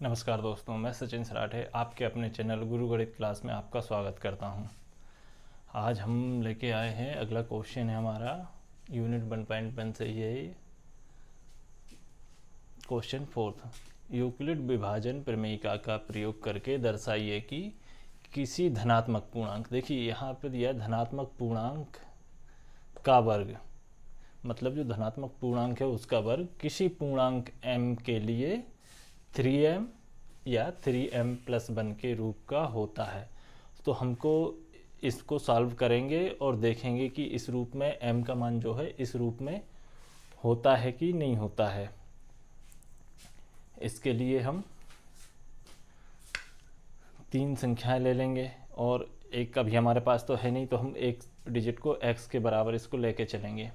नमस्कार दोस्तों, मैं सचिन सराठे आपके अपने चैनल गुरु गणित क्लास में आपका स्वागत करता हूं। आज हम लेके आए हैं, अगला क्वेश्चन है हमारा यूनिट 1.1 से यही क्वेश्चन 4। यूक्लिड विभाजन प्रमेयिका का प्रयोग करके दर्शाइए कि किसी धनात्मक पूर्णांक, देखिए यहाँ पर दिया धनात्मक पूर्णांक का वर्ग, मतलब जो धनात्मक पूर्णांक है उसका वर्ग किसी पूर्णांक m के लिए 3m या 3m+1 के रूप का होता है। तो हमको इसको सॉल्व करेंगे और देखेंगे कि इस रूप में m का मान जो है इस रूप में होता है कि नहीं होता है। इसके लिए हम 3 संख्याएं ले लेंगे और एक अभी हमारे पास तो है नहीं, तो हम एक डिजिट को x के बराबर इसको लेके चलेंगे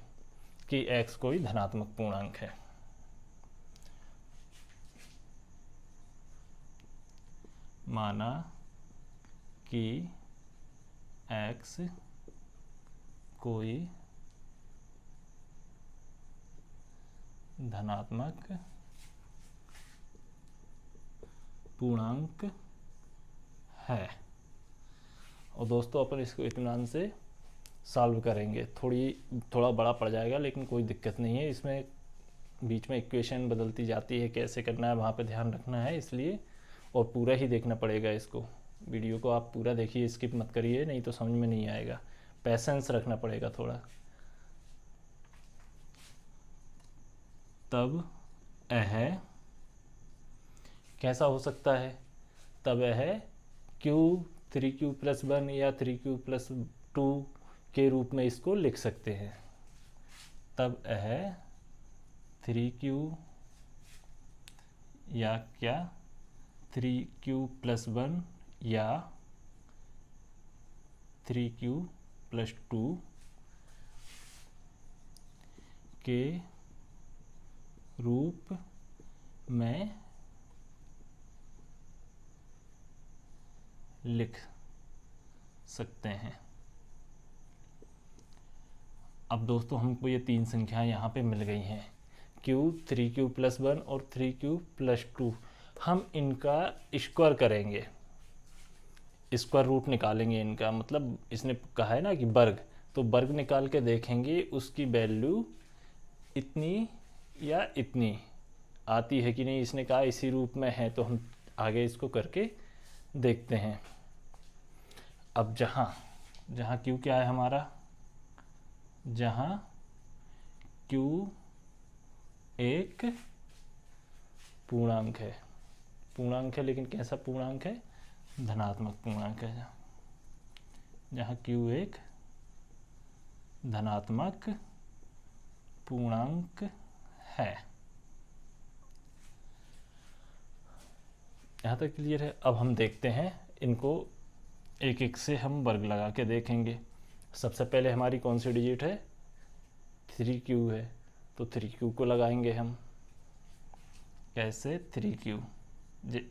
कि x कोई धनात्मक पूर्णांक है। माना कि x कोई धनात्मक पूर्णांक है। और दोस्तों अपन इसको इत्मीनान से सॉल्व करेंगे। थोड़ा बड़ा पड़ जाएगा लेकिन कोई दिक्कत नहीं है। इसमें बीच में इक्वेशन बदलती जाती है, कैसे करना है वहाँ पे ध्यान रखना है इसलिए, और पूरा ही देखना पड़ेगा इसको। वीडियो को आप पूरा देखिए, स्किप मत करिए, नहीं तो समझ में नहीं आएगा। पैसेंस रखना पड़ेगा थोड़ा। तब यह कैसा हो सकता है? तब यह q 3q+1 या 3q+2 के रूप में इसको लिख सकते हैं। तब यह 3q या क्या 3q+1 या 3q+2 के रूप में लिख सकते हैं। अब दोस्तों हमको ये 3 संख्याएं यहाँ पे मिल गई हैं, q 3q+1 और 3q+2। हम इनका स्क्वायर करेंगे, स्क्वायर रूट निकालेंगे इनका, मतलब इसने कहा है ना कि वर्ग, तो वर्ग निकाल के देखेंगे उसकी वैल्यू इतनी या इतनी आती है कि नहीं। इसने कहा इसी रूप में है, तो हम आगे इसको करके देखते हैं। अब जहाँ q क्या है हमारा, जहाँ q एक पूर्णांक है, लेकिन कैसा पूर्णांक है? धनात्मक पूर्णांक है। जहाँ q एक धनात्मक पूर्णांक है। यहाँ तक क्लियर है। अब हम देखते हैं इनको एक एक से हम वर्ग लगा के देखेंगे। सबसे पहले हमारी कौन सी डिजिट है? 3q है, तो 3q को लगाएंगे हम। कैसे? 3q,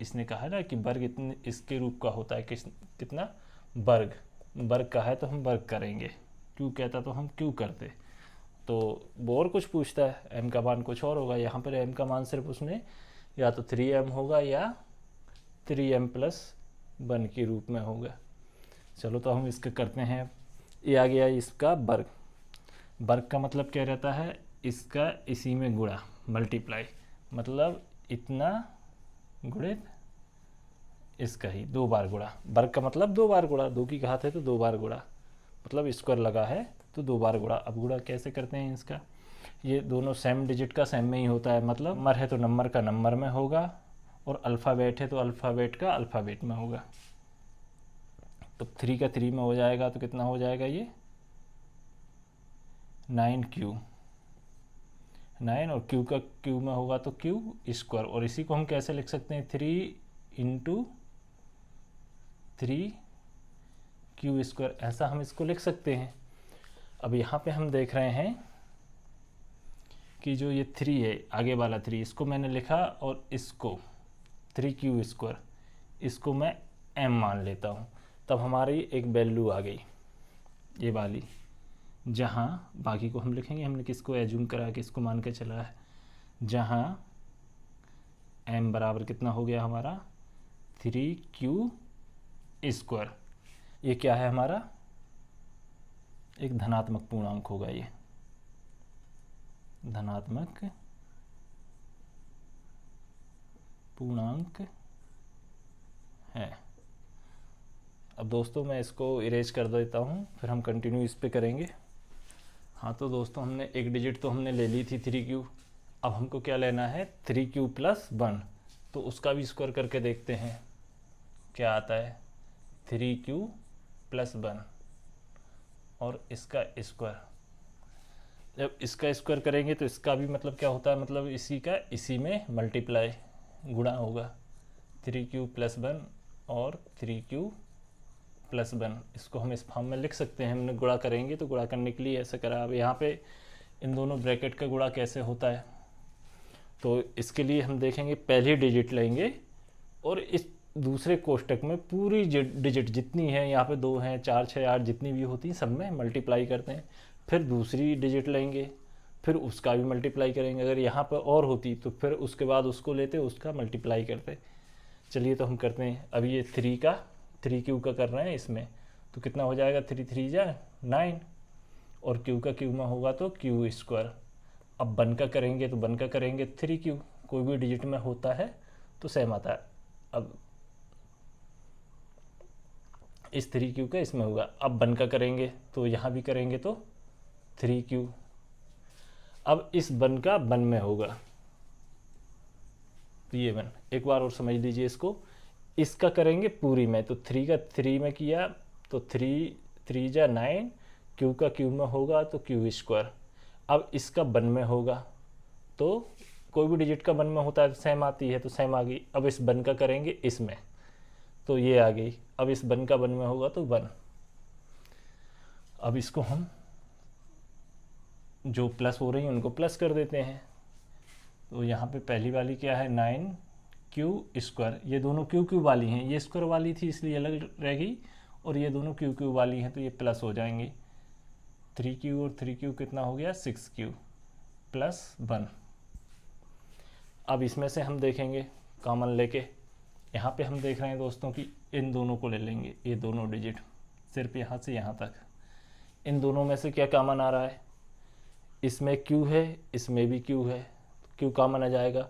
इसने कहा है ना कि वर्ग इतने इसके रूप का होता है। कितना? वर्ग का है तो हम वर्ग करेंगे, क्यों कहता तो हम क्यों करते। तो वो और कुछ पूछता है, m का मान कुछ और होगा। यहाँ पर m का मान सिर्फ उसने या तो 3m होगा या 3m+1 के रूप में होगा। चलो तो हम इसका करते हैं। ये आ गया इसका वर्ग। वर्ग का मतलब क्या रहता है? इसका इसी में गुणा, मल्टीप्लाई, मतलब इतना गुणित इसका ही 2 बार गुणा। वर्ग का मतलब 2 बार गुणा, 2 की घात है तो 2 बार गुणा, मतलब स्क्वायर लगा है तो 2 बार गुणा। अब गुणा कैसे करते हैं इसका? ये दोनों सेम डिजिट का सेम में ही होता है, मतलब नंबर है तो नंबर का नंबर में होगा, और अल्फ़ाबेट है तो अल्फ़ाबेट का अल्फ़ाबेट में होगा। तो 3 का 3 में हो जाएगा तो कितना हो जाएगा? ये 9q, 9, और q का q में होगा तो q स्क्वायर। और इसी को हम कैसे लिख सकते हैं? 3 × 3q², ऐसा हम इसको लिख सकते हैं। अब यहाँ पे हम देख रहे हैं कि जो ये 3 है, आगे वाला 3, इसको मैंने लिखा, और इसको 3q², इसको मैं m मान लेता हूँ। तब हमारी एक वैल्यू आ गई ये वाली, जहाँ बाकी को हम लिखेंगे। हमने किसको एज्यूम करा के इसको मान के चला है, जहाँ m बराबर कितना हो गया हमारा 3q स्क्वायर। ये क्या है हमारा, एक धनात्मक पूर्णांक होगा, ये धनात्मक पूर्णांक है। अब दोस्तों मैं इसको इरेज कर देता हूँ, फिर हम कंटिन्यू इस पे करेंगे। हाँ तो दोस्तों हमने एक डिजिट तो हमने ले ली थी 3q, अब हमको क्या लेना है 3q + 1, तो उसका भी स्क्वायर करके देखते हैं क्या आता है 3q + 1 और इसका स्क्वायर। जब इसका स्क्वायर करेंगे तो इसका भी मतलब क्या होता है, मतलब इसी का इसी में मल्टीप्लाई गुणा होगा 3q + 1 और 3q + 1। इसको हम इस फॉर्म में लिख सकते हैं, हमने गुणा करेंगे तो गुणा करने के लिए ऐसा करा। अब यहाँ पे इन दोनों ब्रैकेट का गुणा कैसे होता है, तो इसके लिए हम देखेंगे पहली डिजिट लेंगे और इस दूसरे कोष्टक में पूरी डिजिट जितनी है, यहाँ पे 2 हैं 4 6 8 जितनी भी होती हैं सब में मल्टीप्लाई करते हैं। फिर दूसरी डिजिट लेंगे, फिर उसका भी मल्टीप्लाई करेंगे। अगर यहाँ पर और होती तो फिर उसके बाद उसको लेते, उसका मल्टीप्लाई करते। चलिए तो हम करते हैं। अभी ये 3q का कर रहे हैं इसमें, तो कितना हो जाएगा 3 3 जा 9 और q का q में होगा तो q स्क्वायर। अब 1 का करेंगे तो 1 का करेंगे 3q, कोई भी डिजिट में होता है तो सेम आता है। अब इस 3q का इसमें होगा। अब 1 का करेंगे तो यहाँ भी करेंगे तो 3q। अब इस 1 का 1 में होगा तो ये 1। एक बार और समझ लीजिए इसको, इसका करेंगे पूरी में तो 3 का 3 में किया तो 3 3 जा 9, q का q में होगा तो q स्क्वायर। अब इसका 1 में होगा तो कोई भी डिजिट का 1 में होता है तो सेम आती है, तो सेम आ गई। अब इस 1 का करेंगे इसमें तो ये आ गई। अब इस 1 का 1 में होगा तो 1। अब इसको हम जो प्लस हो रही हैं उनको प्लस कर देते हैं। तो यहाँ पे पहली वाली क्या है 9q स्क्वायर, ये दोनों q वाली हैं, ये स्क्वायर वाली थी इसलिए अलग रह गई, और ये दोनों q वाली हैं तो ये प्लस हो जाएंगी। 3q और 3q कितना हो गया 6q + 1। अब इसमें से हम देखेंगे कॉमन लेके, यहाँ पे हम देख रहे हैं दोस्तों कि इन दोनों को ले लेंगे, ये दोनों डिजिट सिर्फ यहाँ से यहाँ तक। इन दोनों में से क्या कॉमन आ रहा है, इसमें q है इसमें भी q है, q कॉमन आ जाएगा।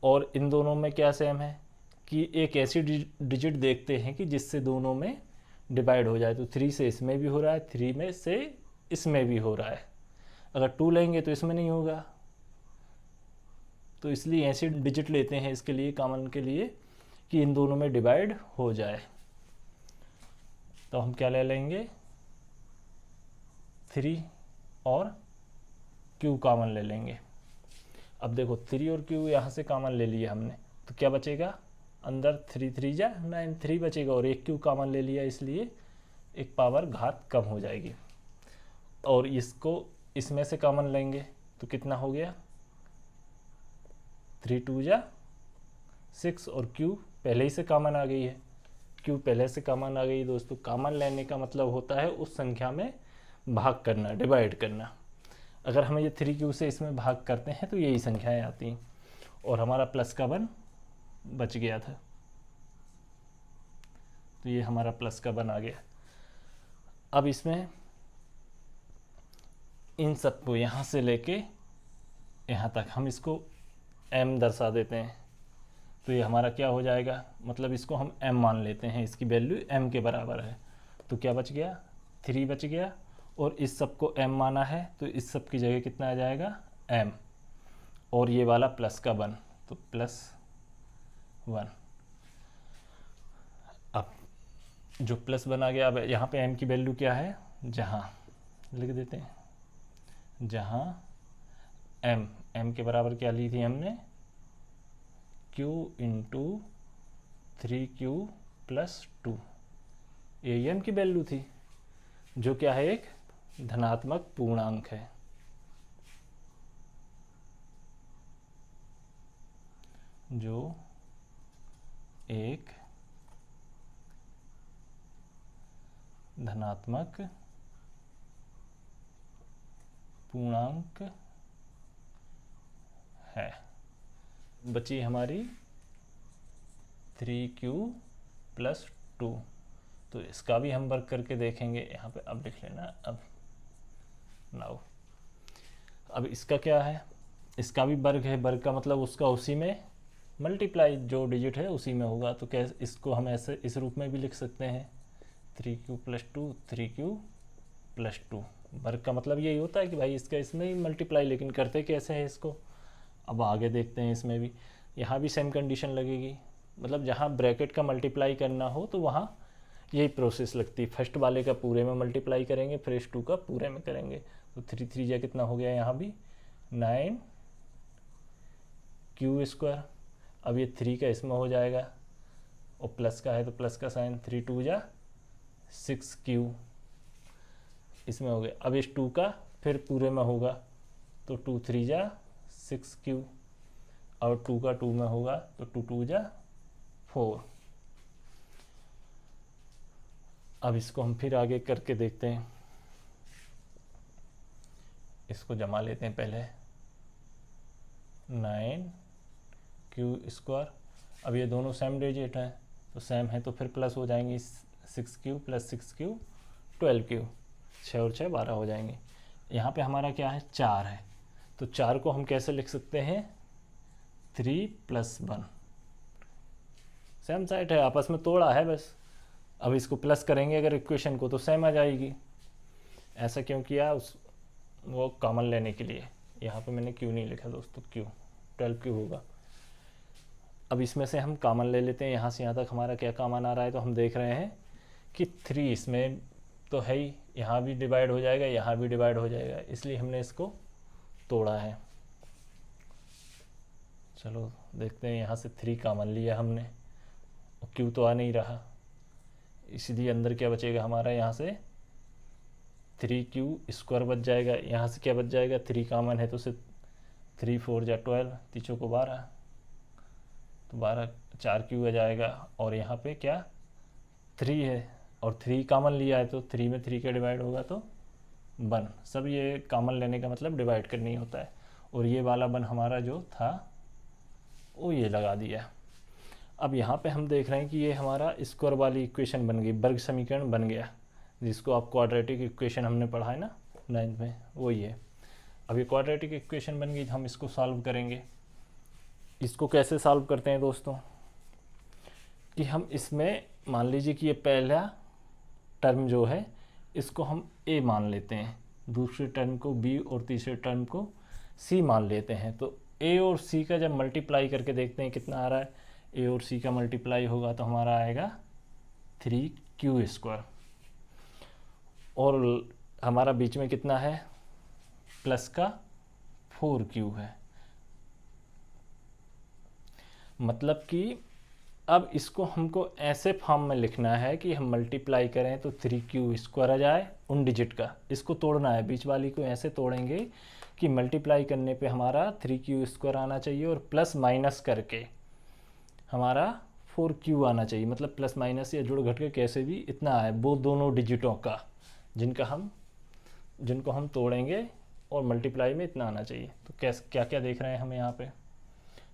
और इन दोनों में क्या सेम है कि एक ऐसी डिजिट देखते हैं कि जिससे दोनों में डिवाइड हो जाए। तो 3 से इसमें भी हो रहा है, 3 में से इसमें भी हो रहा है। अगर 2 लेंगे तो इसमें नहीं होगा, तो इसलिए ऐसी डिजिट लेते हैं इसके लिए कॉमन के लिए कि इन दोनों में डिवाइड हो जाए। तो हम क्या ले लेंगे 3 और q कॉमन ले लेंगे। अब देखो 3 और q यहाँ से कॉमन ले लिया हमने, तो क्या बचेगा अंदर 3 3 जा 9, 3 बचेगा और एक q कॉमन ले लिया, इसलिए एक पावर घात कम हो जाएगी। और इसको इसमें से कॉमन लेंगे तो कितना हो गया 3 2 जा 6 और q पहले ही से कॉमन आ गई है, q पहले से कॉमन आ गई। दोस्तों कॉमन लेने का मतलब होता है उस संख्या में भाग करना, डिवाइड करना। अगर हम ये 3q से इसमें भाग करते हैं तो यही संख्याएं आती हैं, और हमारा प्लस का 1 बच गया था, तो ये हमारा प्लस का 1 आ गया। अब इसमें इन सबको यहाँ से लेके यहाँ तक हम इसको m दर्शा देते हैं, तो ये हमारा क्या हो जाएगा, मतलब इसको हम m मान लेते हैं, इसकी वैल्यू m के बराबर है। तो क्या बच गया 3 बच गया, और इस सब को m माना है तो इस सब की जगह कितना आ जाएगा m, और ये वाला प्लस का 1 तो +1। अब जो +1 आ गया, अब यहाँ पे m की वैल्यू क्या है, जहाँ लिख देते हैं, जहाँ m के बराबर क्या ली थी हमने q × 3q + 2, ये m की वैल्यू थी जो क्या है एक धनात्मक पूर्णांक है। जो एक धनात्मक पूर्णांक है। बची हमारी 3q प्लस 2। तो इसका भी हम वर्क करके देखेंगे। यहाँ पे अब लिख लेना अब नाउ। अब इसका क्या है, इसका भी वर्ग है। वर्ग का मतलब उसका उसी में मल्टीप्लाई, जो डिजिट है उसी में होगा। तो कैसे इसको हम ऐसे इस रूप में भी लिख सकते हैं 3q प्लस 2 3q प्लस 2। वर्ग का मतलब यही होता है कि भाई इसका इसमें ही मल्टीप्लाई, लेकिन करते कैसे हैं इसको अब आगे देखते हैं। इसमें भी यहाँ भी सेम कंडीशन लगेगी, मतलब जहाँ ब्रैकेट का मल्टीप्लाई करना हो तो वहाँ यही प्रोसेस लगती है। फर्स्ट वाले का पूरे में मल्टीप्लाई करेंगे, फिर इस 2 का पूरे में करेंगे। तो 3 3 जा कितना हो गया, यहाँ भी 9q²। अब ये 3 का इसमें हो जाएगा और प्लस का है तो प्लस का साइन, 3 2 जा 6q इसमें हो गया। अब इस 2 का फिर पूरे में होगा तो 2 3 जा 6q, और 2 का 2 में होगा तो 2 2 जा 4। अब इसको हम फिर आगे करके देखते हैं। इसको जमा लेते हैं पहले 9q²। अब ये दोनों सेम डिजिट हैं तो सेम है तो फिर प्लस हो जाएंगी 6q प्लस 6q 12q, 6 और 6 12 हो जाएंगे। यहाँ पे हमारा क्या है 4 है, तो 4 को हम कैसे लिख सकते हैं 3 + 1। सेम साइड है, आपस में तोड़ा है बस। अब इसको प्लस करेंगे अगर इक्वेशन को तो सेम आ जाएगी। ऐसा क्यों किया, उस वो कॉमन लेने के लिए। यहाँ पे मैंने क्यू नहीं लिखा दोस्तों, क्यू 12q होगा। अब इसमें से हम कॉमन ले लेते हैं। यहाँ से यहाँ तक हमारा क्या कॉमन आ रहा है, तो हम देख रहे हैं कि 3 इसमें तो है ही, यहाँ भी डिवाइड हो जाएगा, यहाँ भी डिवाइड हो जाएगा, इसलिए हमने इसको तोड़ा है। चलो देखते हैं, यहाँ से 3 कॉमन लिया हमने और क्यू तो आ नहीं रहा, इसलिए अंदर क्या बचेगा हमारा, यहाँ से 3q² बच जाएगा। यहाँ से क्या बच जाएगा, 3 कॉमन है तो सिर्फ 3 4 जा 12, 3 को 12, तो 12 4q आ जाएगा। और यहाँ पे क्या 3 है और 3 कॉमन लिया है तो 3 में 3 का डिवाइड होगा तो 1। सब ये कॉमन लेने का मतलब डिवाइड करनी होता है। और ये वाला 1 हमारा जो था वो ये लगा दिया। अब यहाँ पे हम देख रहे हैं कि ये हमारा स्क्वायर वाली इक्वेशन बन गई, वर्ग समीकरण बन गया, जिसको आप क्वाड्रेटिक इक्वेशन हमने पढ़ा है ना 9th में, वही है। अब ये क्वाड्रेटिक इक्वेशन बन गई, हम इसको सॉल्व करेंगे। इसको कैसे सॉल्व करते हैं दोस्तों, कि हम इसमें मान लीजिए कि ये पहला टर्म जो है इसको हम a मान लेते हैं, दूसरे टर्म को b और तीसरे टर्म को c मान लेते हैं। तो a और c का जब मल्टीप्लाई करके देखते हैं कितना आ रहा है, a और c का मल्टीप्लाई होगा तो हमारा आएगा 3q²। और हमारा बीच में कितना है, प्लस का 4q है। मतलब कि अब इसको हमको ऐसे फॉर्म में लिखना है कि हम मल्टीप्लाई करें तो 3q² आ जाए उन डिजिट का। इसको तोड़ना है, बीच वाली को ऐसे तोड़ेंगे कि मल्टीप्लाई करने पे हमारा 3q² आना चाहिए और प्लस माइनस करके हमारा 4q आना चाहिए। मतलब प्लस माइनस या जुड़ घट के कैसे भी इतना है, वो दोनों डिजिटों का जिनको हम तोड़ेंगे और मल्टीप्लाई में इतना आना चाहिए। तो क्या क्या देख रहे हैं हम यहाँ पे,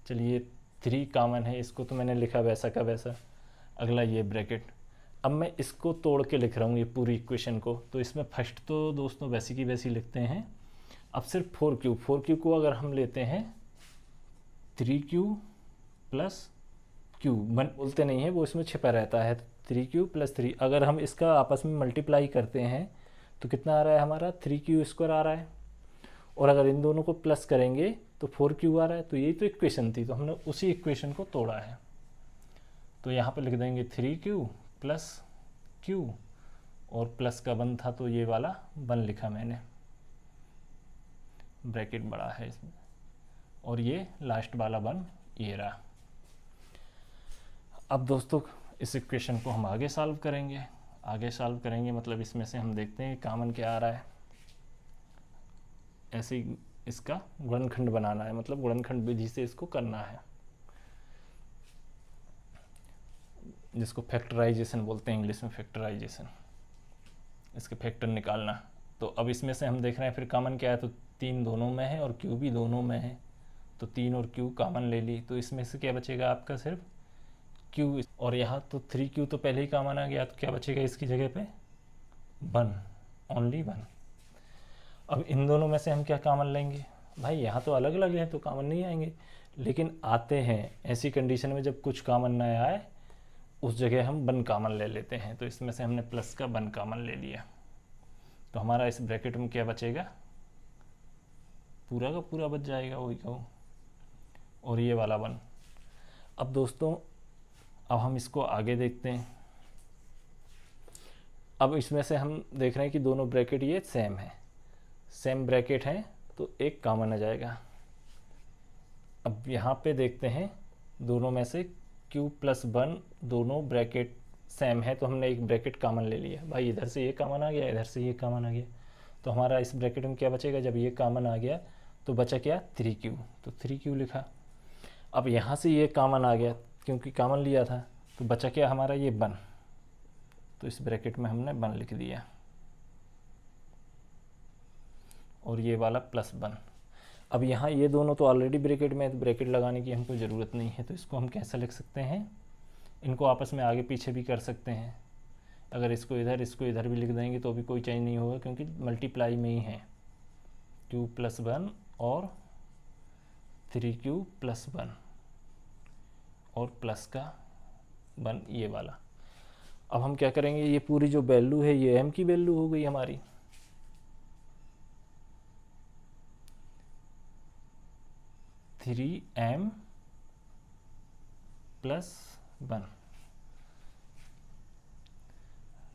चलिए 3 कॉमन है, इसको तो मैंने लिखा वैसा का वैसा। अगला ये ब्रैकेट, अब मैं इसको तोड़ के लिख रहा हूँ ये पूरी इक्वेशन को। तो इसमें फर्स्ट तो दोस्तों वैसी की वैसी लिखते हैं। अब सिर्फ 4q को अगर हम लेते हैं 3q प्लस q, बोलते नहीं है वो, इसमें छिपा रहता है। 3q प्लस 3 अगर हम इसका आपस में मल्टीप्लाई करते हैं तो कितना आ रहा है हमारा 3q² आ रहा है। और अगर इन दोनों को प्लस करेंगे तो 4q आ रहा है। तो यही तो इक्वेशन थी, तो हमने उसी इक्वेशन को तोड़ा है। तो यहाँ पे लिख देंगे 3q प्लस q और प्लस का 1 था तो ये वाला 1 लिखा मैंने, ब्रैकेट बड़ा है इसमें, और ये लास्ट वाला 1 ये रहा। अब दोस्तों इस इक्वेशन को हम आगे सॉल्व करेंगे मतलब इसमें से हम देखते हैं कॉमन क्या आ रहा है। ऐसे ही इसका गुणनखंड बनाना है, मतलब गुणनखंड विधि से इसको करना है, जिसको फैक्टराइजेशन बोलते हैं इंग्लिश में, फैक्टराइजेशन, इसके फैक्टर निकालना। तो अब इसमें से हम देख रहे हैं फिर कॉमन क्या है, तो 3 दोनों में है और q भी दोनों में है, तो 3 और q कॉमन ले ली। तो इसमें से क्या बचेगा आपका, सिर्फ क्यू, और यहाँ तो 3q तो पहले ही कॉमन आ गया, तो क्या बचेगा इसकी जगह पे 1, ओनली 1। अब इन दोनों में से हम क्या कॉमन लेंगे, भाई यहाँ तो अलग अलग हैं तो कॉमन नहीं आएंगे, लेकिन आते हैं ऐसी कंडीशन में जब कुछ कॉमन ना आए उस जगह हम 1 कॉमन ले लेते हैं। तो इसमें से हमने प्लस का 1 कॉमन ले लिया, तो हमारा इस ब्रैकेट में क्या बचेगा, पूरा का पूरा बच जाएगा वही का वो, और ये वाला 1। अब दोस्तों अब हम इसको आगे देखते हैं। अब इसमें से हम देख रहे हैं कि दोनों ब्रैकेट ये सेम है, सेम ब्रैकेट हैं, तो एक कॉमन आ जाएगा। अब यहाँ पे देखते हैं दोनों में से q प्लस 1 दोनों ब्रैकेट सेम है, तो हमने एक ब्रैकेट कॉमन ले लिया। भाई इधर से ये कॉमन आ गया, इधर से ये कॉमन आ गया, तो हमारा इस ब्रैकेट में क्या बचेगा, जब ये कॉमन आ गया तो बचा क्या 3q, तो 3q लिखा। अब यहाँ से ये कॉमन आ गया क्योंकि कॉमन लिया था, तो बचा क्या हमारा ये 1, तो इस ब्रैकेट में हमने 1 लिख दिया, और ये वाला प्लस 1। अब यहाँ ये दोनों तो ऑलरेडी ब्रैकेट में है, तो ब्रैकेट लगाने की हमको ज़रूरत नहीं है, तो इसको हम कैसे लिख सकते हैं, इनको आपस में आगे पीछे भी कर सकते हैं। अगर इसको इधर भी लिख देंगे तो भी कोई चेंज नहीं होगा, क्योंकि मल्टीप्लाई में ही है, q प्लस 1 और 3q प्लस 1 और प्लस का 1 ये वाला। अब हम क्या करेंगे, ये पूरी जो वैल्यू है ये m की वैल्यू हो गई हमारी, m प्लस 1,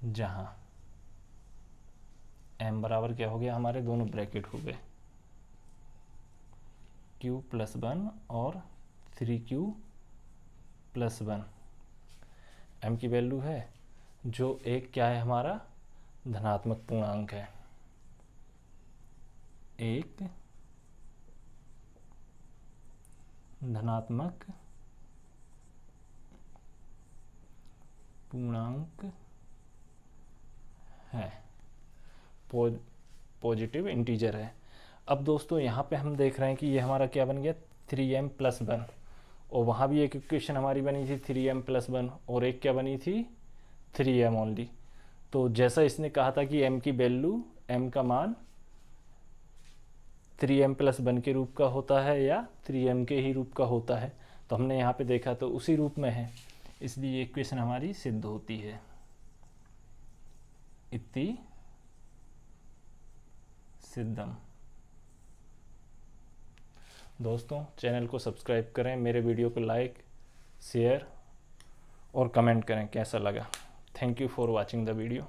जहाँ m बराबर क्या हो गया, हमारे दोनों ब्रैकेट हो गए q प्लस 1 और 3q प्लस 1। m की वैल्यू है जो एक क्या है हमारा धनात्मक पूर्णांक है, एक धनात्मक पूर्णांक है, पॉजिटिव इंटीजर है। अब दोस्तों यहाँ पे हम देख रहे हैं कि ये हमारा क्या बन गया 3m प्लस 1, और वहाँ भी एक इक्वेशन हमारी बनी थी 3m प्लस 1, और एक क्या बनी थी 3m ओनली। तो जैसा इसने कहा था कि m की वैल्यू, m का मान 3m प्लस 1 के रूप का होता है या 3m के ही रूप का होता है, तो हमने यहाँ पे देखा तो उसी रूप में है, इसलिए इक्वेशन हमारी सिद्ध होती है। इति सिद्धम। दोस्तों चैनल को सब्सक्राइब करें, मेरे वीडियो को लाइक, शेयर और कमेंट करें कैसा लगा। Thank you for watching the video.